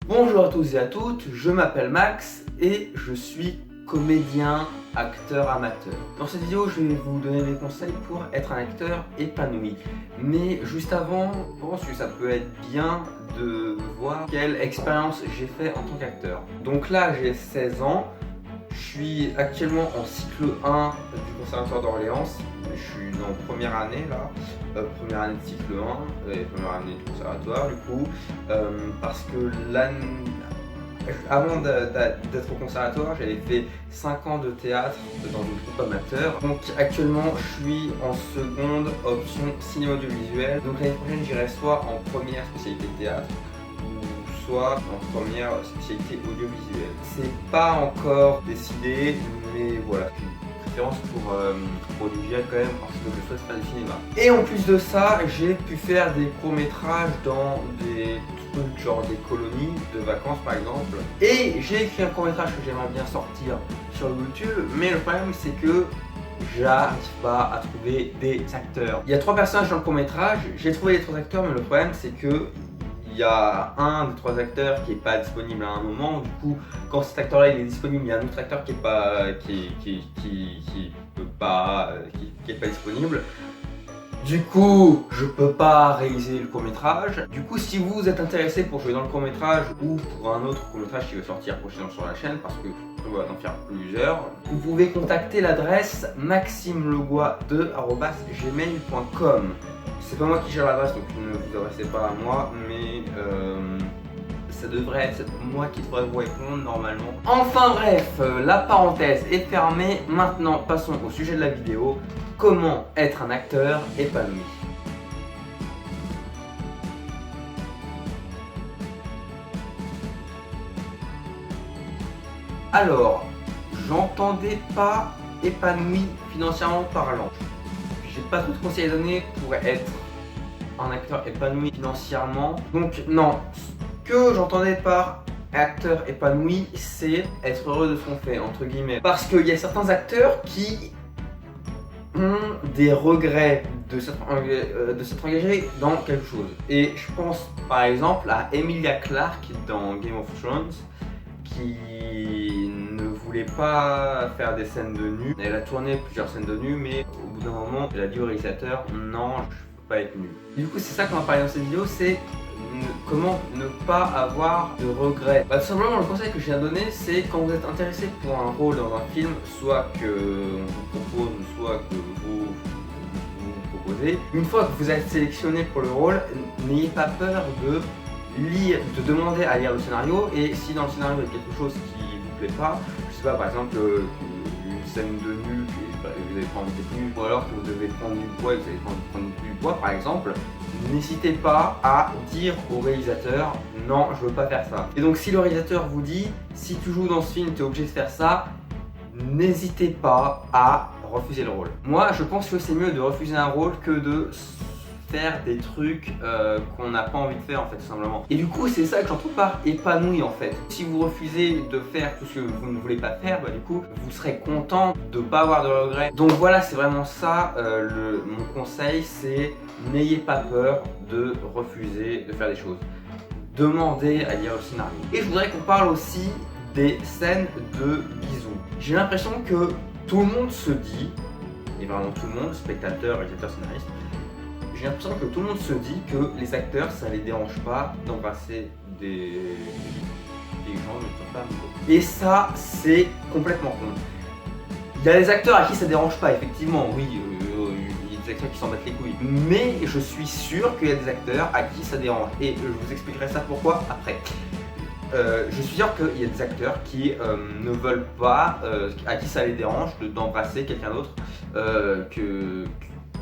Bonjour à tous et à toutes, je m'appelle Max et je suis comédien, acteur amateur. Dans cette vidéo, je vais vous donner des conseils pour être un acteur épanoui. Mais juste avant, je pense que ça peut être bien de voir quelle expérience j'ai fait en tant qu'acteur. Donc là, j'ai 16 ans, je suis actuellement en cycle 1 du Conservatoire d'Orléans. Je suis en première année là, première année de cycle 1 et première année du conservatoire du coup, parce que avant d'être au conservatoire, j'avais fait 5 ans de théâtre dans une troupe amateur. Donc actuellement, je suis en seconde option cinéma audiovisuel. Donc l'année prochaine, j'irai soit en première spécialité théâtre, ou soit en première spécialité audiovisuelle. C'est pas encore décidé, mais voilà. Pour audiovisuel quand même parce que je souhaite faire du cinéma. Et en plus de ça, j'ai pu faire des courts-métrages dans des trucs genre des colonies de vacances par exemple. Et j'ai écrit un court-métrage que j'aimerais bien sortir sur YouTube, mais le problème c'est que j'arrive pas à trouver des acteurs. Il y a 3 personnages dans le court-métrage, j'ai trouvé les 3 acteurs, mais le problème c'est que il y a un des 3 acteurs qui n'est pas disponible à un moment. Du coup, quand cet acteur-là est disponible, il y a un autre acteur qui est pas disponible. Du coup, je peux pas réaliser le court-métrage. Du coup, si vous êtes intéressé pour jouer dans le court-métrage ou pour un autre court-métrage qui va sortir prochainement sur la chaîne, parce que on va en faire plusieurs, vous pouvez contacter l'adresse maximelegua2@gmail.com. C'est pas moi qui gère l'adresse, donc ne vous adressez pas à moi, mais ça devrait être moi qui devrais vous répondre normalement. Enfin bref, la parenthèse est fermée. Maintenant, passons au sujet de la vidéo. Comment être un acteur épanoui? Alors, j'entendais pas épanoui financièrement parlant. J'ai pas trop de conseils à donner pour être un acteur épanoui financièrement. Donc non, ce que j'entendais par acteur épanoui, c'est être heureux de ce qu'on fait, entre guillemets. Parce qu'il y a certains acteurs qui ont des regrets de s'être engagés dans quelque chose. Et je pense par exemple à Emilia Clarke dans Game of Thrones, qui ne voulait pas faire des scènes de nu. Elle a tourné plusieurs scènes de nu, mais au bout d'un moment, elle a dit au réalisateur non, je peux pas être nu. Et du coup, c'est ça qu'on va parler dans cette vidéo, c'est comment ne pas avoir de regrets. Tout simplement, le conseil que je viens de donner, c'est quand vous êtes intéressé pour un rôle dans un film, soit que on vous propose, soit que vous proposez, une fois que vous êtes sélectionné pour le rôle, n'ayez pas peur de demander à lire le scénario, et si dans le scénario il y a quelque chose qui vous plaît pas, je sais pas, par exemple une scène de nu que vous avez pas envie d'être nu, ou alors que vous devez prendre du poids et que vous avez pas envie de prendre du poids par exemple, n'hésitez pas à dire au réalisateur non, je veux pas faire ça. Et donc si le réalisateur vous dit si tu joues dans ce film tu es obligé de faire ça, n'hésitez pas à refuser le rôle. Moi je pense que c'est mieux de refuser un rôle que de faire des trucs qu'on n'a pas envie de faire en fait, tout simplement. Et du coup c'est ça que j'entends par épanoui en fait. Si vous refusez de faire tout ce que vous ne voulez pas faire, du coup vous serez content de pas avoir de regrets. Donc voilà, c'est vraiment ça mon conseil, c'est n'ayez pas peur de refuser de faire des choses. Demandez à lire le scénario. Et je voudrais qu'on parle aussi des scènes de bisous. J'ai l'impression que tout le monde se dit, et vraiment tout le monde, spectateur, réalisateur, scénariste, j'ai l'impression que tout le monde se dit que les acteurs, ça les dérange pas d'embrasser des gens ne sont pas amoureux. Et ça, c'est complètement con. Il y a des acteurs à qui ça dérange pas, effectivement, oui, il y a des acteurs qui s'en battent les couilles. Mais je suis sûr qu'il y a des acteurs à qui ça dérange. Et je vous expliquerai ça pourquoi après. Je suis sûr qu'il y a des acteurs qui ne veulent pas, à qui ça les dérange d'embrasser quelqu'un d'autre que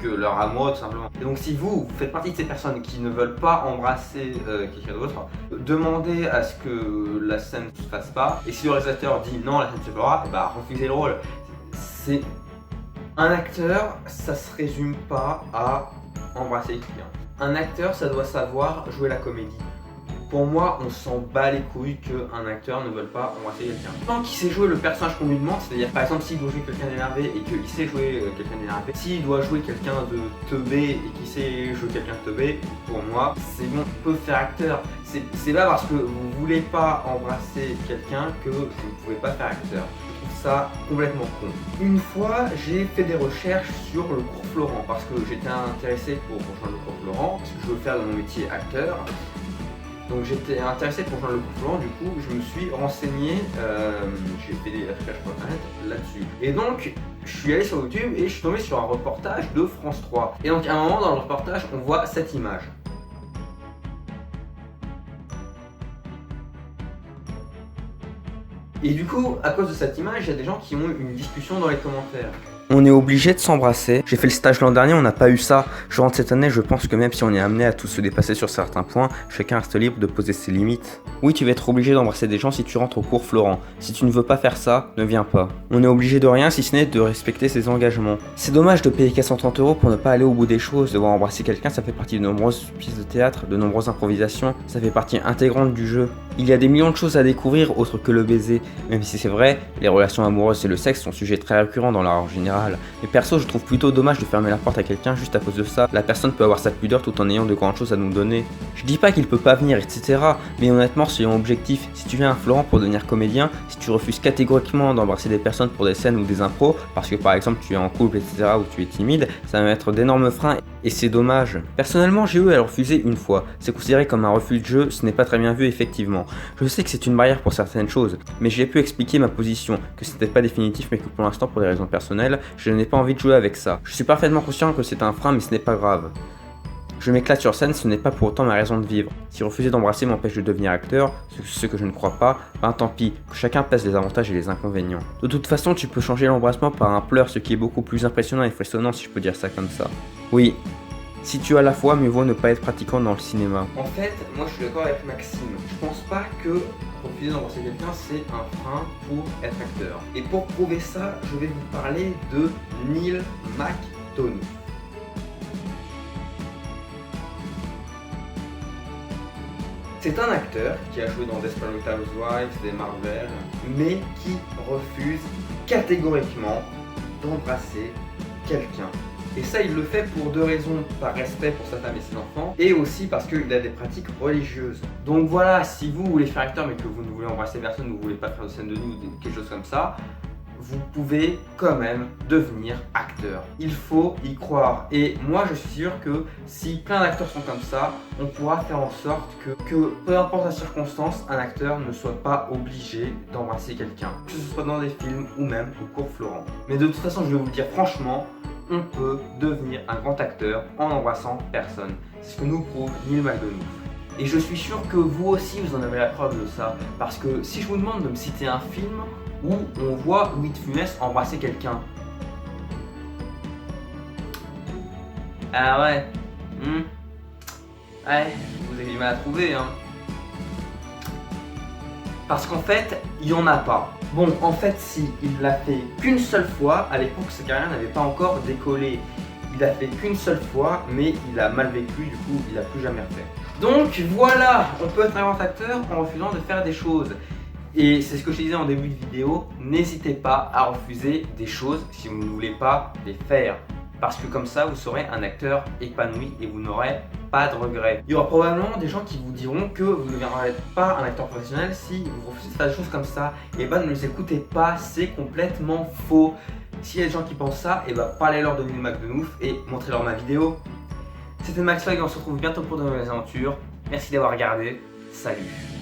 leur amour tout simplement. Et donc si vous faites partie de ces personnes qui ne veulent pas embrasser quelqu'un d'autre, demandez à ce que la scène ne se fasse pas. Et si le réalisateur dit non, la scène se fera, refusez le rôle. C'est un acteur, ça se résume pas à embrasser quelqu'un. Un acteur, ça doit savoir jouer la comédie. Pour moi, on s'en bat les couilles qu'un acteur ne veuille pas embrasser quelqu'un. Tant qu'il sait jouer le personnage qu'on lui demande, c'est-à-dire par exemple s'il doit jouer quelqu'un d'énervé et qu'il sait jouer quelqu'un d'énervé, s'il doit jouer quelqu'un de teubé et qu'il sait jouer quelqu'un de teubé, pour moi, c'est bon, il peut faire acteur. C'est pas parce que vous voulez pas embrasser quelqu'un que vous ne pouvez pas faire acteur. Ça complètement con. Une fois, j'ai fait des recherches sur le cours Florent parce que j'étais intéressé pour rejoindre le cours Florent, parce que je veux faire dans mon métier acteur. Donc j'étais intéressé pour rejoindre le cours Florent, du coup je me suis renseigné, j'ai fait des recherches sur internet là-dessus. Et donc je suis allé sur YouTube et je suis tombé sur un reportage de France 3. Et donc à un moment dans le reportage, on voit cette image. Et du coup, à cause de cette image, il y a des gens qui ont une discussion dans les commentaires. On est obligé de s'embrasser. J'ai fait le stage l'an dernier, on n'a pas eu ça. Je rentre cette année, je pense que même si on est amené à tous se dépasser sur certains points, chacun reste libre de poser ses limites. Oui, tu vas être obligé d'embrasser des gens si tu rentres au cours Florent. Si tu ne veux pas faire ça, ne viens pas. On est obligé de rien si ce n'est de respecter ses engagements. C'est dommage de payer 430 € pour ne pas aller au bout des choses. Devoir embrasser quelqu'un, ça fait partie de nombreuses pièces de théâtre, de nombreuses improvisations, ça fait partie intégrante du jeu. Il y a des millions de choses à découvrir autres que le baiser. Même si c'est vrai, les relations amoureuses et le sexe sont sujets très récurrents dans l'art en général. Mais perso, je trouve plutôt dommage de fermer la porte à quelqu'un juste à cause de ça. La personne peut avoir sa pudeur tout en ayant de grandes choses à nous donner. Je dis pas qu'il peut pas venir, etc. Mais honnêtement, soyons objectifs. Si tu viens à Florent pour devenir comédien, si tu refuses catégoriquement d'embrasser des personnes pour des scènes ou des impros, parce que par exemple tu es en couple, etc., ou tu es timide, ça va mettre d'énormes freins et c'est dommage. Personnellement, j'ai eu à le refuser une fois. C'est considéré comme un refus de jeu, ce n'est pas très bien vu effectivement. Je sais que c'est une barrière pour certaines choses, mais j'ai pu expliquer ma position, que c'était pas définitif mais que pour l'instant pour des raisons personnelles, je n'ai pas envie de jouer avec ça. Je suis parfaitement conscient que c'est un frein mais ce n'est pas grave. Je m'éclate sur scène, ce n'est pas pour autant ma raison de vivre. Si refuser d'embrasser m'empêche de devenir acteur, ce que je ne crois pas, ben tant pis, que chacun pèse les avantages et les inconvénients. De toute façon, tu peux changer l'embrassement par un pleur, ce qui est beaucoup plus impressionnant et frissonnant si je peux dire ça comme ça. Oui, si tu as la foi, mieux vaut ne pas être pratiquant dans le cinéma. En fait, moi je suis d'accord avec Maxime. Je pense pas que refuser d'embrasser quelqu'un c'est un frein pour être acteur. Et pour prouver ça, je vais vous parler de Neil McDonough. C'est un acteur qui a joué dans Desperate Housewives, des Marvel, mais qui refuse catégoriquement d'embrasser quelqu'un. Et ça, il le fait pour deux raisons, par respect pour sa femme et ses enfants, et aussi parce qu'il a des pratiques religieuses. Donc voilà, si vous voulez faire acteur mais que vous ne voulez embrasser personne, vous ne voulez pas faire de scène de nude ou quelque chose comme ça, vous pouvez quand même devenir acteur. Il faut y croire. Et moi, je suis sûr que si plein d'acteurs sont comme ça, on pourra faire en sorte que peu importe la circonstance, un acteur ne soit pas obligé d'embrasser quelqu'un. Que ce soit dans des films ou même au cours Florent. Mais de toute façon, je vais vous le dire franchement, on peut devenir un grand acteur en embrassant personne. C'est ce que nous prouve Neil McDonough. Et je suis sûr que vous aussi, vous en avez la preuve de ça. Parce que si je vous demande de me citer un film où on voit Louis de Funès embrasser quelqu'un. Ah ouais. Ouais, vous avez du mal à trouver, hein. Parce qu'en fait, il n'y en a pas. Bon, en fait, si, il l'a fait qu'une seule fois. À l'époque, sa carrière n'avait pas encore décollé. Il l'a fait qu'une seule fois, mais il a mal vécu, du coup, il l'a plus jamais refait. Donc voilà, on peut être un grand acteur en refusant de faire des choses. Et c'est ce que je disais en début de vidéo, n'hésitez pas à refuser des choses si vous ne voulez pas les faire. Parce que comme ça, vous serez un acteur épanoui et vous n'aurez pas de regrets. Il y aura probablement des gens qui vous diront que vous ne deviendrez pas un acteur professionnel si vous refusez de faire des choses comme ça. Et ben ne les écoutez pas, c'est complètement faux. S'il y a des gens qui pensent ça, et ben parlez-leur de Neil McDonough et montrez-leur ma vidéo. C'était Max Swag et on se retrouve bientôt pour de nouvelles aventures. Merci d'avoir regardé, salut.